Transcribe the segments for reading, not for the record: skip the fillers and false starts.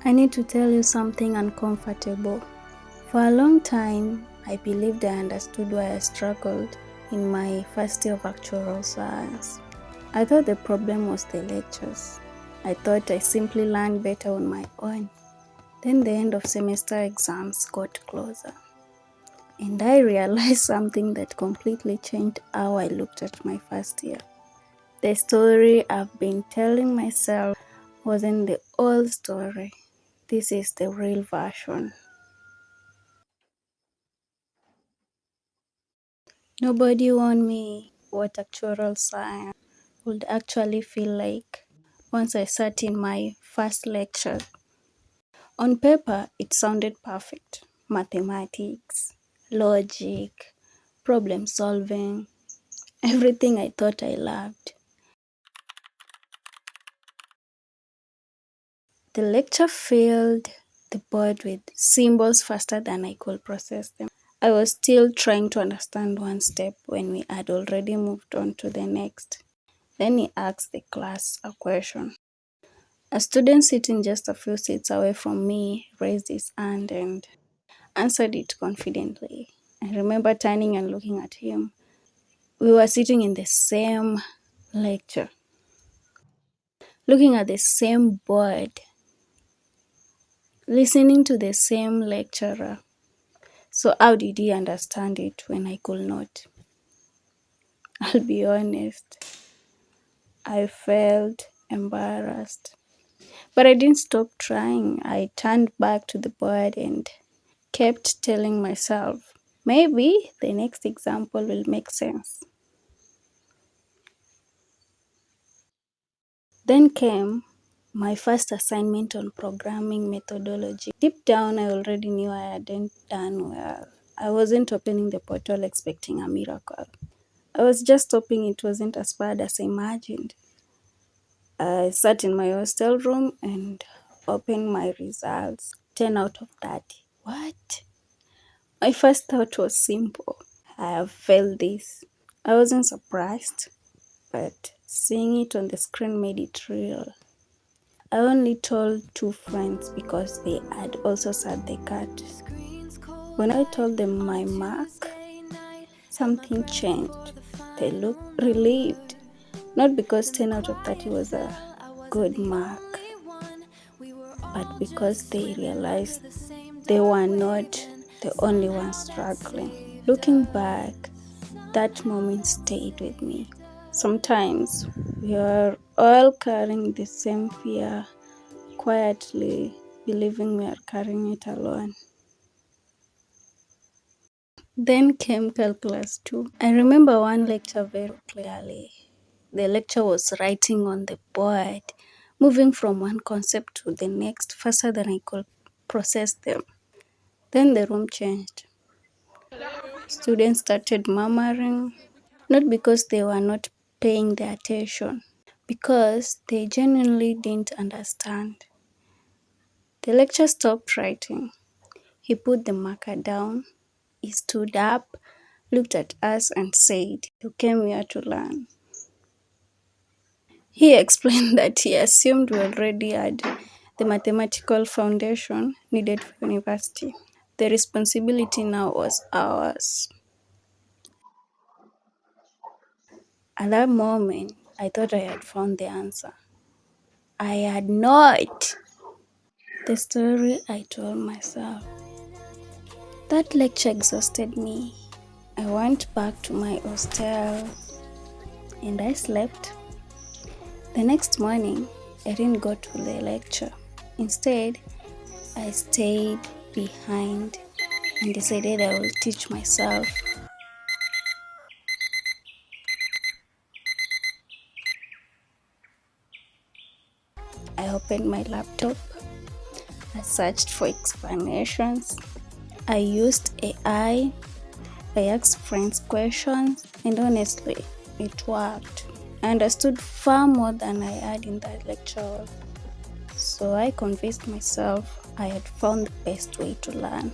I need to tell you something uncomfortable. For a long time, I believed I understood why I struggled in my first year of Actuarial Science. I thought the problem was the lectures. I thought I simply learned better on my own. Then the end of semester exams got closer, and I realized something that completely changed how I looked at my first year. The story I've been telling myself wasn't the old story. This is the real version. Nobody warned me what actuarial science would actually feel like once I sat in my first lecture. On paper, it sounded perfect. Mathematics, logic, problem solving, everything I thought I loved. The lecture filled the board with symbols faster than I could process them. I was still trying to understand one step when we had already moved on to the next. Then he asked the class a question. A student sitting just a few seats away from me raised his hand and answered it confidently. I remember turning and looking at him. We were sitting in the same lecture, looking at the same board, listening to the same lecturer. So, how did he understand it when I could not? I'll be honest, I felt embarrassed. But I didn't stop trying. I turned back to the board and kept telling myself, maybe the next example will make sense. Then came my first assignment on programming methodology. Deep down, I already knew I hadn't done well. I wasn't opening the portal expecting a miracle. I was just hoping it wasn't as bad as I imagined. I sat in my hostel room and opened my results. 10 out of 30. What? My first thought was simple. I have failed this. I wasn't surprised, but seeing it on the screen made it real. I only told two friends because they had also sat the cut. When I told them my mark, something changed. They looked relieved. Not because 10 out of 30 was a good mark, but because they realized they were not the only ones struggling. Looking back, that moment stayed with me. Sometimes we are all carrying the same fear, quietly believing we are carrying it alone. Then came calculus 2. I remember one lecture very clearly. The lecture was writing on the board, moving from one concept to the next faster than I could process them. Then the room changed. Students started murmuring, not because they were not paying their attention, because they genuinely didn't understand. The lecturer stopped writing. He put the marker down. He stood up, looked at us, and said, "You came here to learn." He explained that he assumed we already had the mathematical foundation needed for university. The responsibility now was ours. At that moment, I thought I had found the answer. I had not. The story I told myself. That lecture exhausted me. I went back to my hostel and I slept. The next morning, I didn't go to the lecture. Instead, I stayed behind and decided I will teach myself. I opened my laptop. I searched for explanations. I used AI. I asked friends questions, and honestly, it worked. I understood far more than I had in that lecture. So I convinced myself I had found the best way to learn.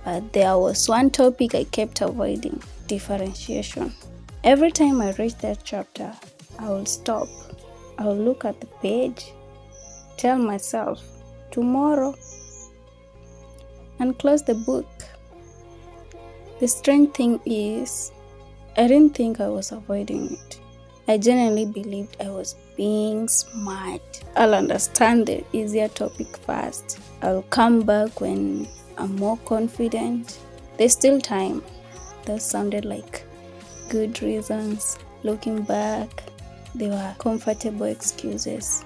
But there was one topic I kept avoiding: differentiation. Every time I reached that chapter, I would stop. I would look at the page, tell myself, tomorrow, and close the book. The strange thing is, I didn't think I was avoiding it. I genuinely believed I was being smart. I'll understand the easier topic first. I'll come back when I'm more confident. There's still time. Those sounded like good reasons. Looking back, they were comfortable excuses.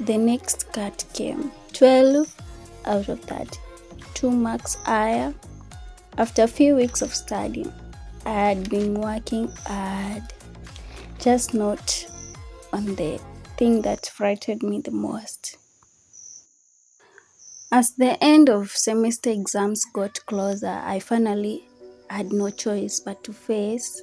The next cut came. 12 out of that. 2 marks higher. After a few weeks of studying, I had been working hard, just not on the thing that frightened me the most. As the end of semester exams got closer, I finally had no choice but to face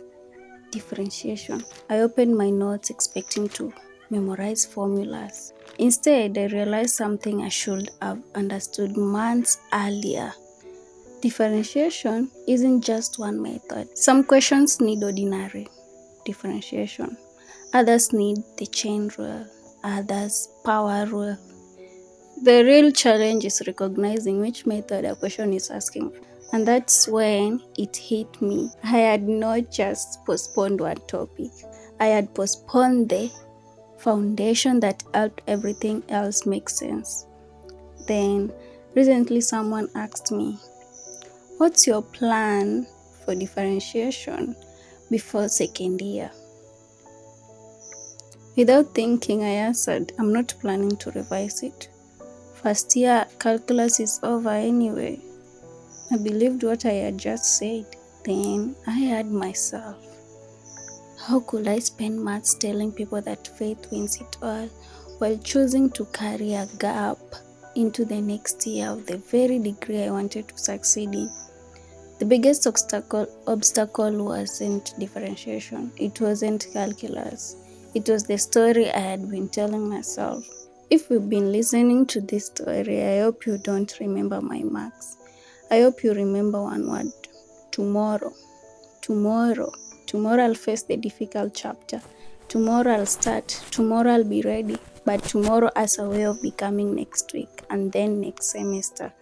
differentiation. I opened my notes expecting to memorize formulas. Instead, I realized something I should have understood months earlier. Differentiation isn't just one method. Some questions need ordinary differentiation. Others need the chain rule. Others power rule. The real challenge is recognizing which method a question is asking for. And that's when it hit me. I had not just postponed one topic. I had postponed the foundation that helped everything else make sense. Then, recently someone asked me, "What's your plan for differentiation before second year?" Without thinking, I answered, "I'm not planning to revise it. First year calculus is over anyway." I believed what I had just said. Then I had myself. How could I spend months telling people that faith wins it all while choosing to carry a gap into the next year of the very degree I wanted to succeed in? The biggest obstacle wasn't differentiation. It wasn't calculus. It was the story I had been telling myself. If you've been listening to this story, I hope you don't remember my marks. I hope you remember one word: tomorrow. Tomorrow. Tomorrow I'll face the difficult chapter. Tomorrow I'll start. Tomorrow I'll be ready. But tomorrow as a way of becoming next week and then next semester.